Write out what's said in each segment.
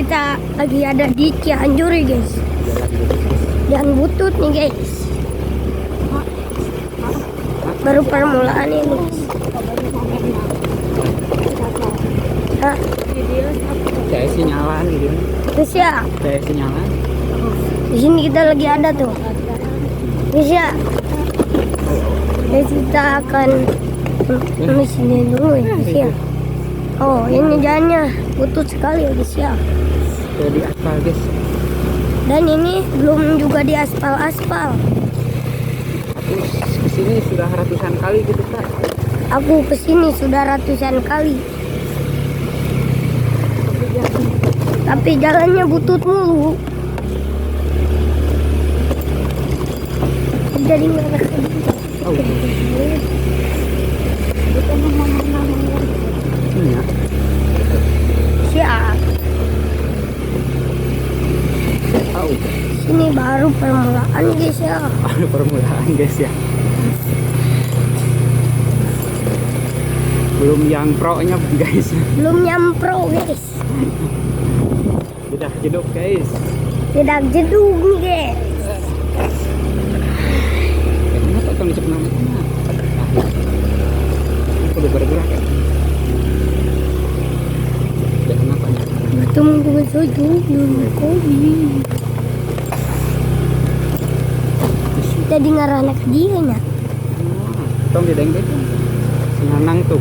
kita lagi ada di Cianjur ya guys. Jalan butut nih guys. Baru permulaan ini guys. Hah? Kayak sinyalan gitu. Terus ya, Kayak sinyalan. di sini kita lagi ada tuh. Terus ya, guys, kita akan di sini dulu ya guys ya. Oh, ini jalannya butut sekali ya guys ya. Kayak di aspal guys. Dan ini belum juga di aspal-aspal. Aku kesini sudah ratusan kali gitu Kak. Aku kesini sudah ratusan kali. Tapi jalannya butut mulu. Jadi nggak ada. Oh. Iya. Siap. Oh. Ini baru permulaan guys ya. Baru permulaan guys ya. Belum yang pro-nya guys. Belum nyampro guys. Udah jeduk guys. Tidak jedung guys. Kenapa kalau dicek nama? Aku udah bergerak ya. Ya kenapa nih? Betul juga setuju kopi. Jadi ngarana ke dia nya. Tong di deng itu. Senanang tuh.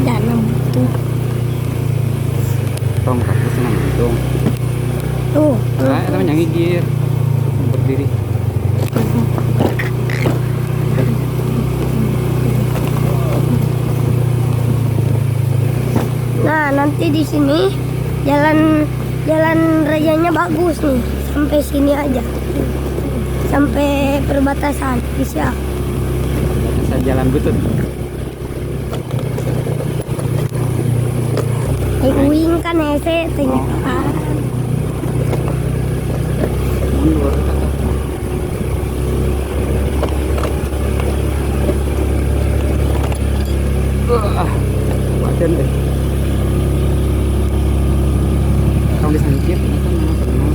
Dana butuh. Tong kaki senanang tuh. Tuh. Nah, namanya ngigir. Berdiri. Nah, nanti di sini jalan rayanya bagus nih. Sampai sini aja. Sampai perbatasan bisa. Batasan jalan butut. Uing kan hese tanya. Mundur. Wajan deh. Kalau disangkit, kan pernah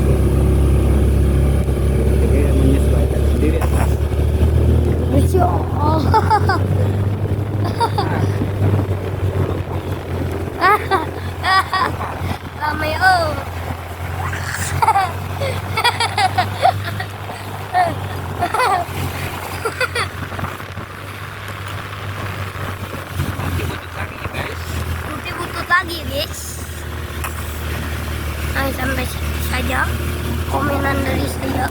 kayak menyesuaikan sendiri atas. Masya Allah. Lama ya oh. Nanti butut lagi guys. Nah, sampai sini saja komenan dari saya.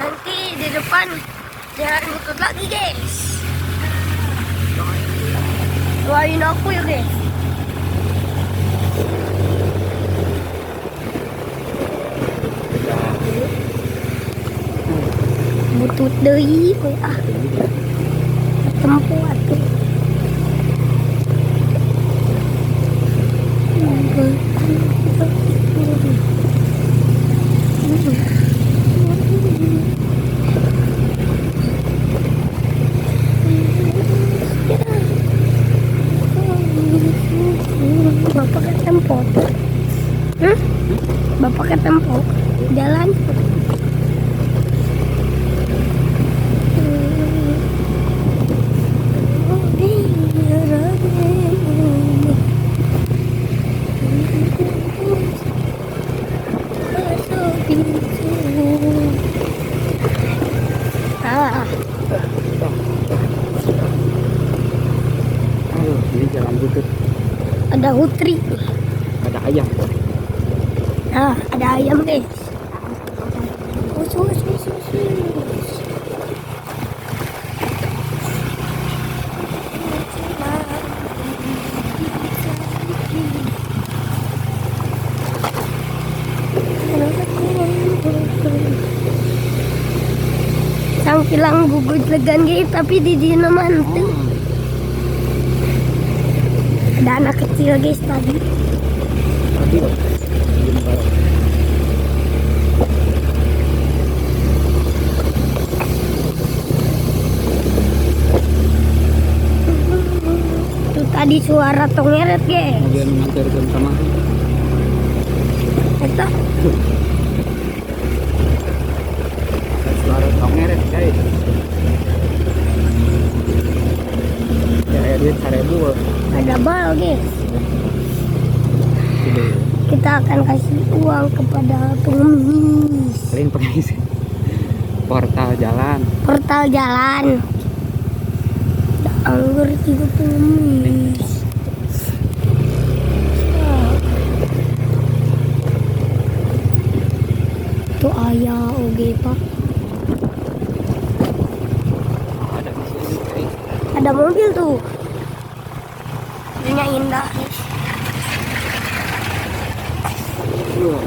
Nanti di depan jalan butut lagi guys. Doain aku ya guys. Butut deui we ah. Tempuh atuh. Bapak ke tempo. Bapak ke tempo. Jalan. Aduh, ini jalan butut. Ada hutri. Ada ayam. Nah, ada ayam guys. Cangkilang gugut legan gitu tapi di dina mantu. Oh, Ada anak kecil guys tadi. tadi loh. Jumpa. Tuh tadi suara tongeret guys. Kemudian mengantarkan sama Eta suara tongeret guys. Ya duit 1.000 ada bal guys. gede. Kita akan kasih uang kepada pengemis. Kalian pergi sih. Portal jalan. Portal jalan. Ada anggur juga pengemis. Tuh ayah oge pak. Ada di sini guys. Ada mobil tuh. Mobilnya indah. Wah,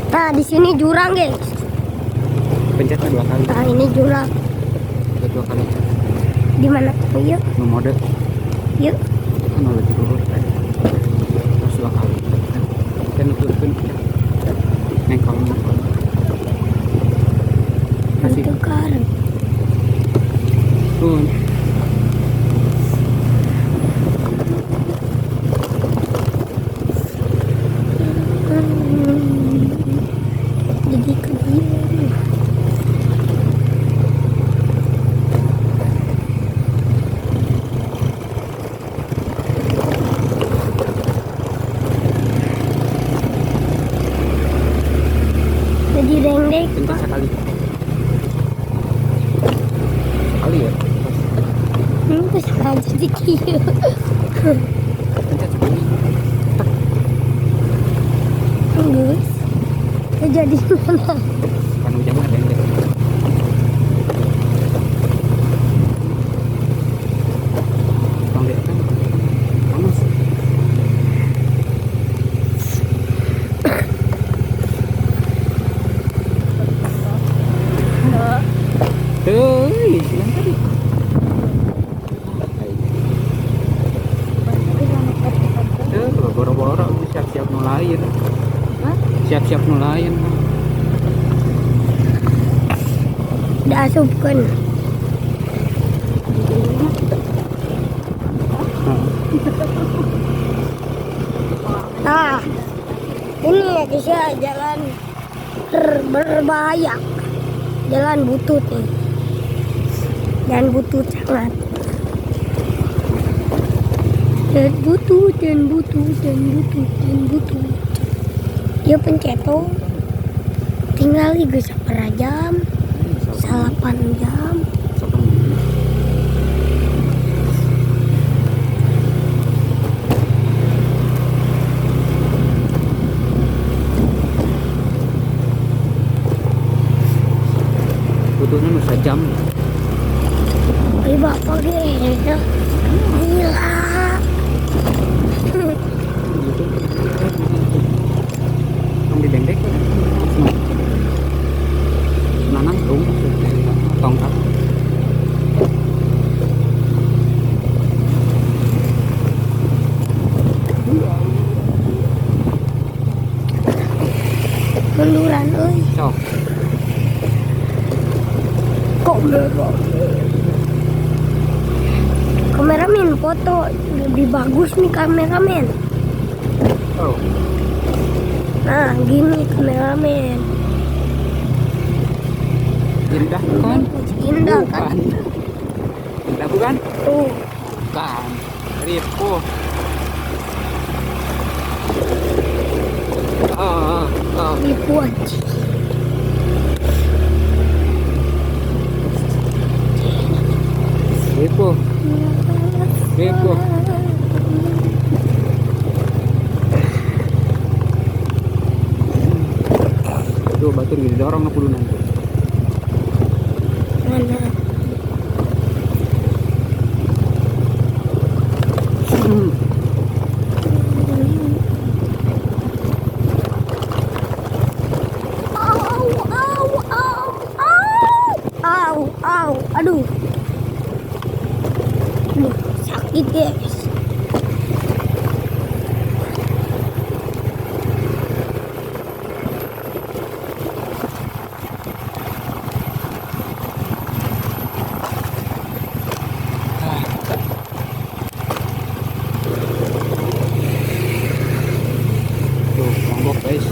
Nah di sini jurang guys. pencetnya 2 kali. Nah ini jurang. Pencet 2 kali. Di mana? Oh, yuk, Nu mode yuk. kan oleh turun tadi. Terus 2 kali. Kan turun. Nengkol. Kasih Tukar. turun. Jadi kebiri. Jadi dendek. Pencet sekali. Sekali ya. Itu sengaja dikit. Pencet sekali. Guys, itu jadi mana? Kan hujan ada yang deh. Bang deh kan. Panas. Tuh, yang tadi. Tuh, boro-boro siap-siap nulayan. Siap-siap nulayan. Diasupkan. Nah, ini ya guys ya jalan berbahaya. Jalan butut nih. Dan butut sangat. Dan butut, dan butut, dan butut, dan butut. Ya pencet tuh. Tinggal guys berapa jam? 8 jam. Butuhnya nusa jam. Ayo bapak gila. Gila. Không đi đánh đếch nó nắng đúng tông thấp Munduran ơi. sao Kameramen foto lebih bagus nih kameramen. oh Nah gini kameramen. indah kan Indah kan. bukan indah bukan Tuh. bukan ribu Ribu aja. ribu ribu tuh batur gini dorong aku dulu nanti Mana? Au, au, Aduh. Aduh, sakit guys. Tuh, lombok guys.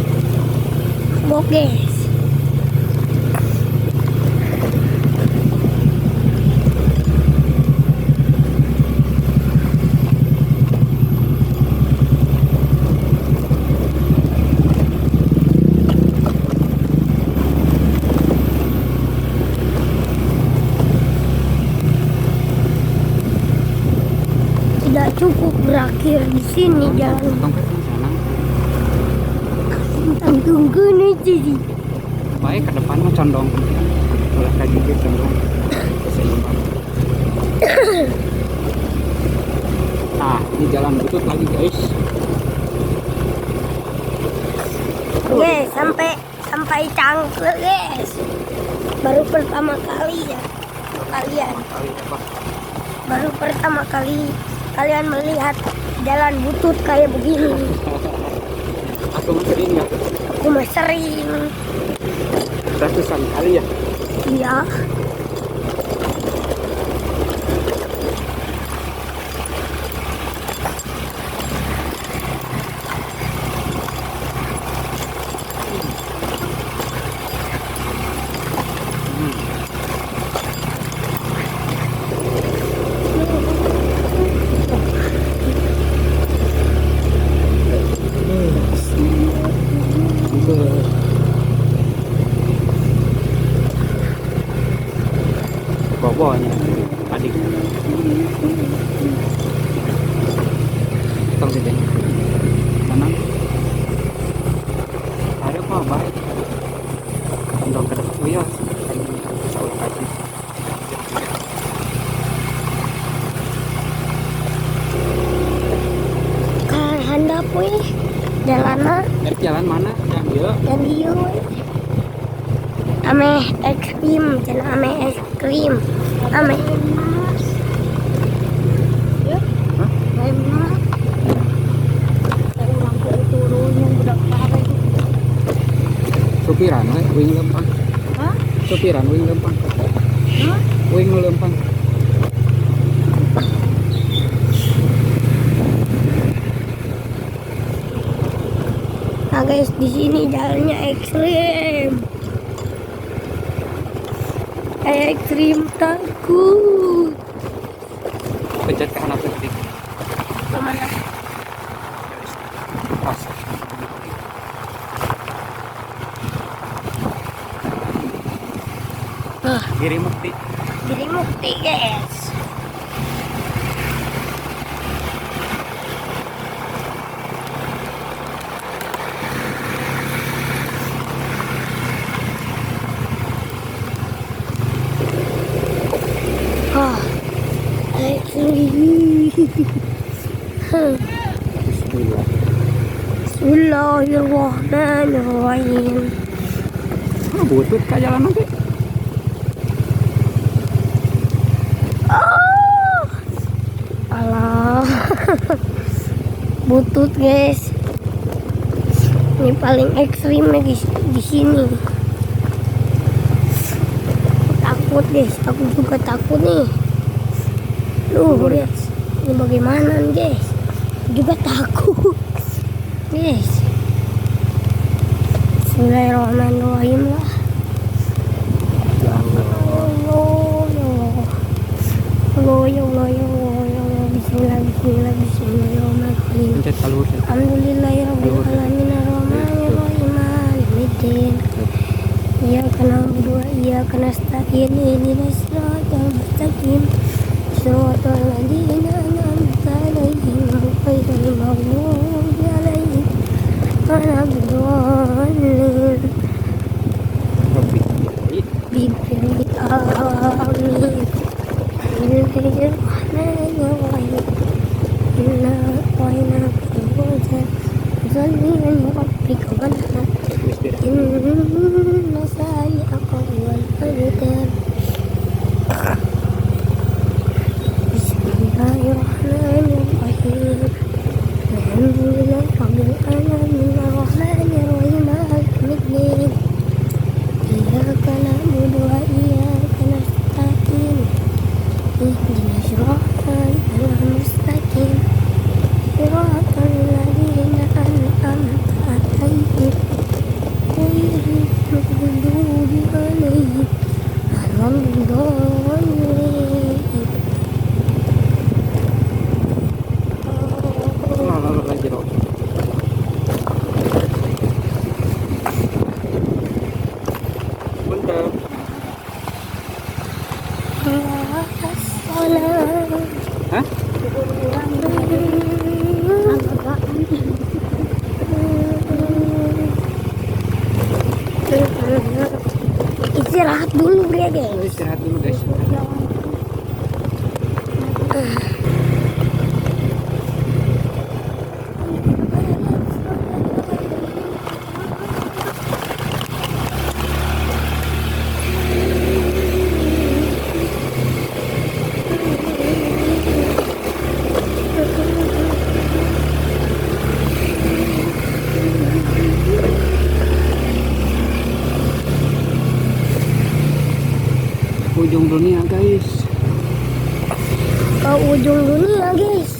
Bok guys. Tidak cukup berakhir di sini jalan. Tongkat di sana. Tunggu nih jadi. Baik ke depan mah condong. Boleh kayak gitu condong. Seimbang. Nah, ini jalan butut lagi guys. Guys, sampai Cangkul guys. Baru pertama kali ya kalian. Kali apa? Baru pertama kali kalian melihat jalan butut kayak begini. Aku mah sering ya. Aku mah sering. Ratusan kali ya. Iya. Bawahnya adik. Tong sini. Tenang. Ada apa baik? Condong ke depan. Oh iya. Salah kaki. Kalian handap weh. Jalana Jalan mana? Yang dia. dan dia weh. Ame es krim, jangan ame es krim. Ame. Ya. Hah? Enak. Orang turun yang budak parah itu. Supiran we wing lempang. Hah? Supiran wing lempang. Hah? Wing lempang. Nah guys, di sini jalannya ekstrim. Ekstrim takut. Pencet ke anak penting. Kemana? Pas. Kiri mukti. Jadi mukti guys. Bismillah. Bismillahirrahmanirrahim. Butut ka jalan nanti. Alah. Butut guys. Ini paling ekstrimnya di sini. Takut guys, aku juga takut nih. Guys, ini bagaimana nih guys? Juga takut, guys. Bismillahirrahmanirrahim lah. Ya Allah, ya Allah, ya Allah, ya Allah. Bismillah, Bismillah, Bismillahirrahmanirrahim. Pencet kalur. Alhamdulillahirabbil alamin arrahmanirrahim maliki yaumiddin. Iyyaka na'budu wa iyyaka nasta'in ihdinas siratal mustaqim. Siratal ladzina an'amta 'alaihim ghairil maghdubi 'alaihim waladdallin. Bismillahirrahmanirrahim. Bismillahirrahmanirrahim. Inna a'tainaka al-kautsar. Shalli 'ala rabbika wanhar. Inna shani'aka huwal abtar. Lalu lagi dong. Bentar. Hah? Istirahat dulu ya guys. Istirahat dulu guys. Ujung dunia guys. Ke ujung dunia guys.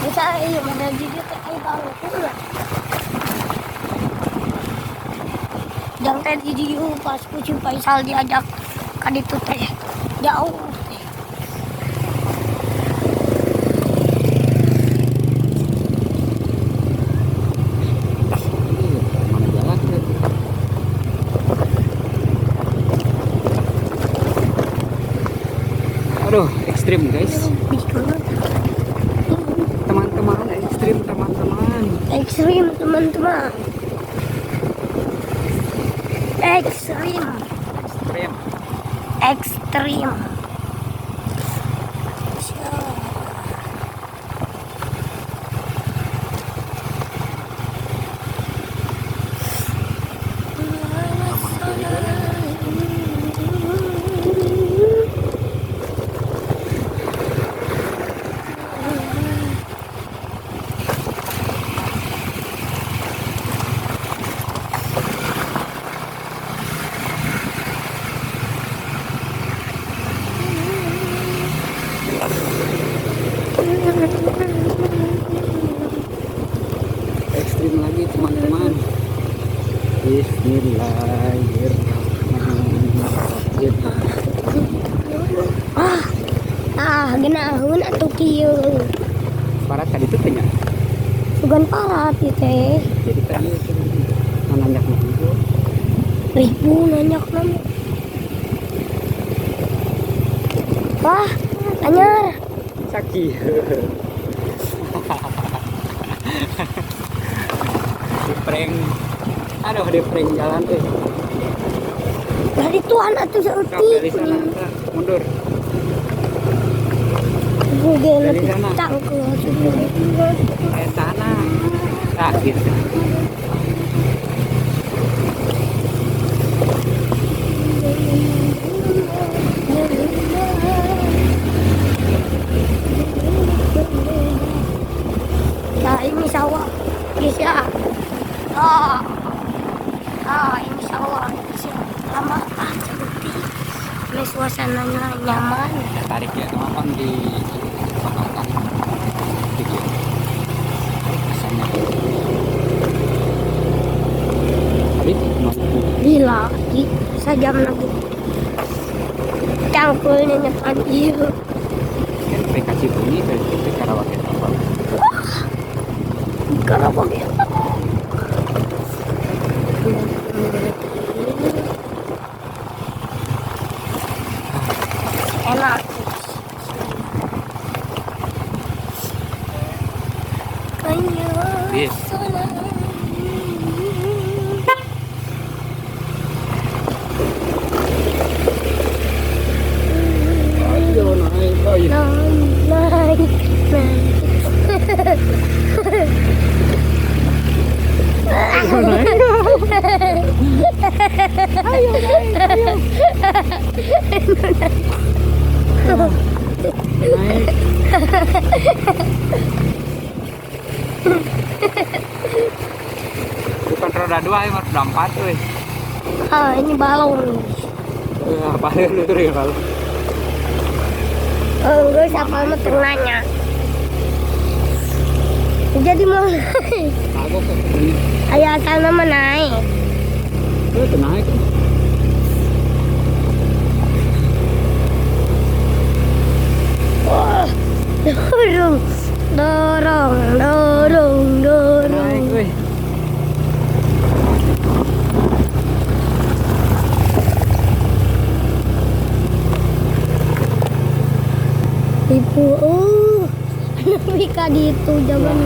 Bisa iya mana gigi teh baru pulang. Jangan teh di pas kucing Faisal diajak ka ditu teh jauh teh. Mana jalan deh. Aduh, ekstrim guys. Teman-teman, ekstrim teman-teman. Ekstrim teman-teman. Ekstrim. Ekstrim. Ekstrim. Ekstrim lagi teman-teman. Bismillahirrahmanirrahim. Genahun atuh kieu. Para tadi itu tanya. Sugan parat ieu teh. Jadi tadi nanyak itu. Ribu nanyak nama. Wah, anyar. Saki. Di prank. Aduh, di prank jalan tuh. Dari tuan atuh Kau dari seutik. sana, Kak. Mundur. Buge Dari lebih sana. tangkel. Kayak sana. Nah, gitu. Nah ini sawah guys ya. Ini sawah guys ya. Lama cantik. Ini suasananya nyaman. Tarik ya, teman di belakang video. Tarik kesannya. Tarik mau Gila, sejam lagi. Cangkulnya nyepan iya. kan aplikasi bunyi dari itu karaoke apa? Kenapa gitu? Enak. Kayak Yes. sana. Ayo naik, ayo. Naik. Ayo naik. Ayo naik, ayo. Naik. Bukan roda 2, ini roda 4 tuh. Ini balon. Apa lu tuh ya kalau? Enggak siapa mau nanya. Jadi mau Kagok kok ini. ayah asal nama naik. Itu naik. Wah, dorong, dorong, dorong, dorong. Naik, weh. Ibu, oh, Nabika dito jaman.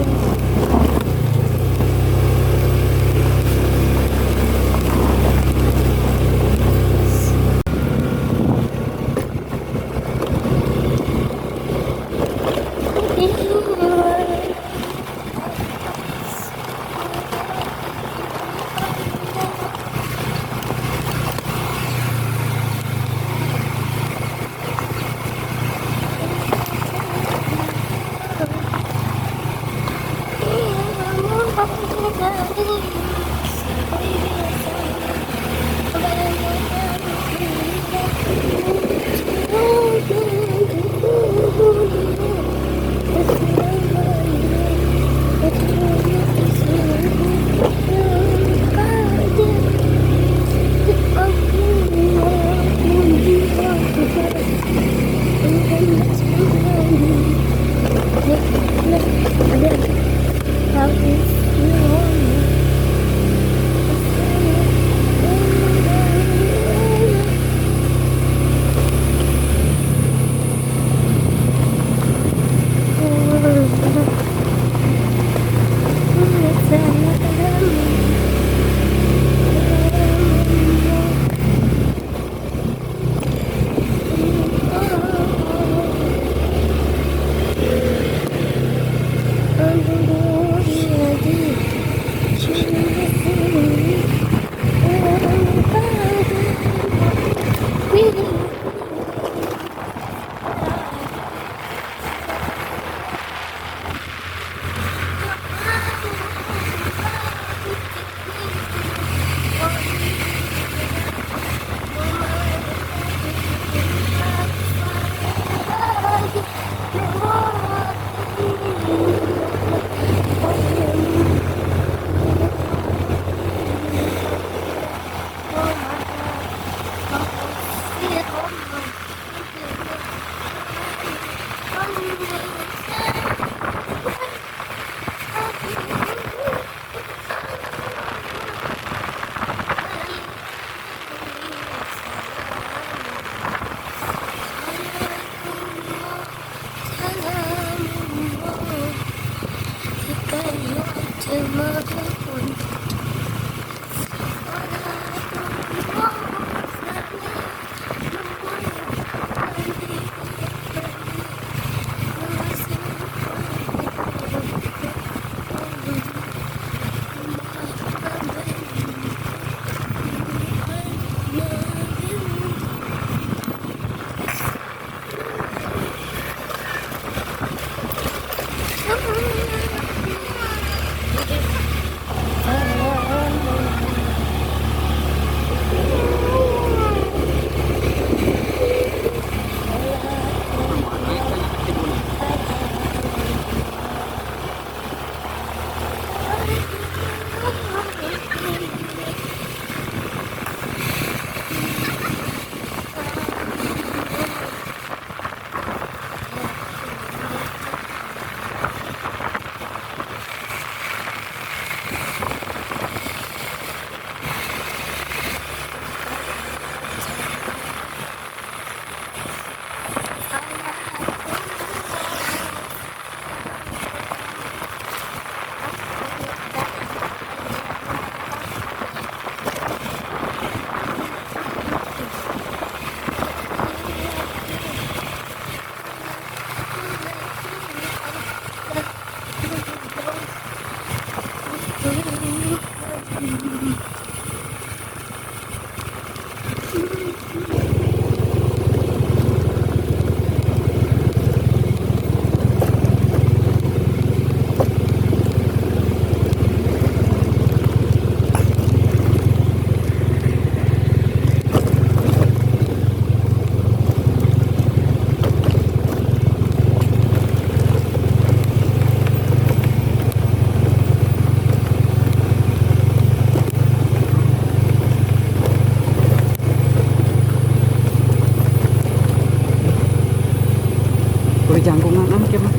jangkungan coba.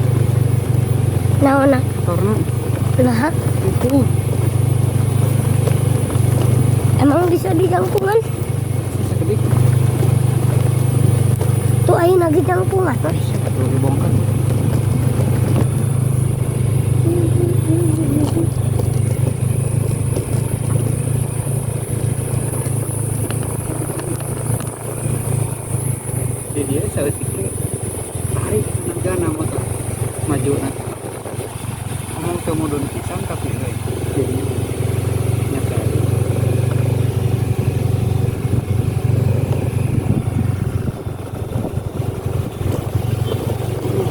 Naon na? Karena Lah, itu emang bisa di jangkungan? segede Tuh ayo lagi jangkungan. perlu dibongkar. Jadi dia saya pikir tarik negara motor maju nak ngomong ke mudun pisang tapi jadi nyata.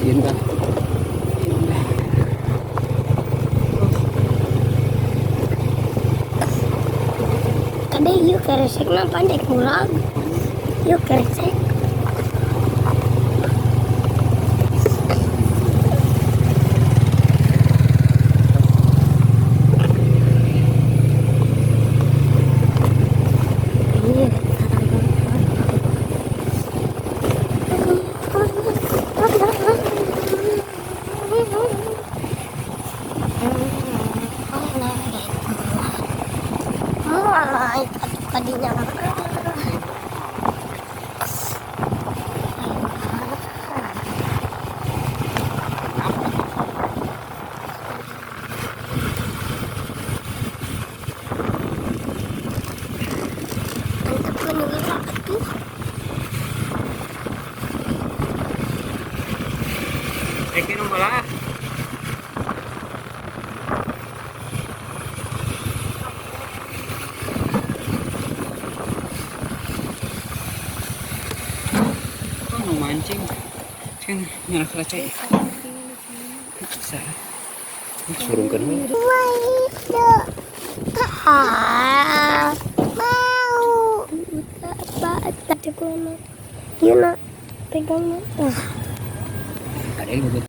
Indah. Tadi yuk keresek na pandai kurang. Yuk keresek. Iya. Mulai tadinya mantap menyewa tuh. Ekin bola. Mau mancing kan nyala keracai bisa surungkan Mau apa? Tadi gua nak. Yuk nak, pegang nak. ada yang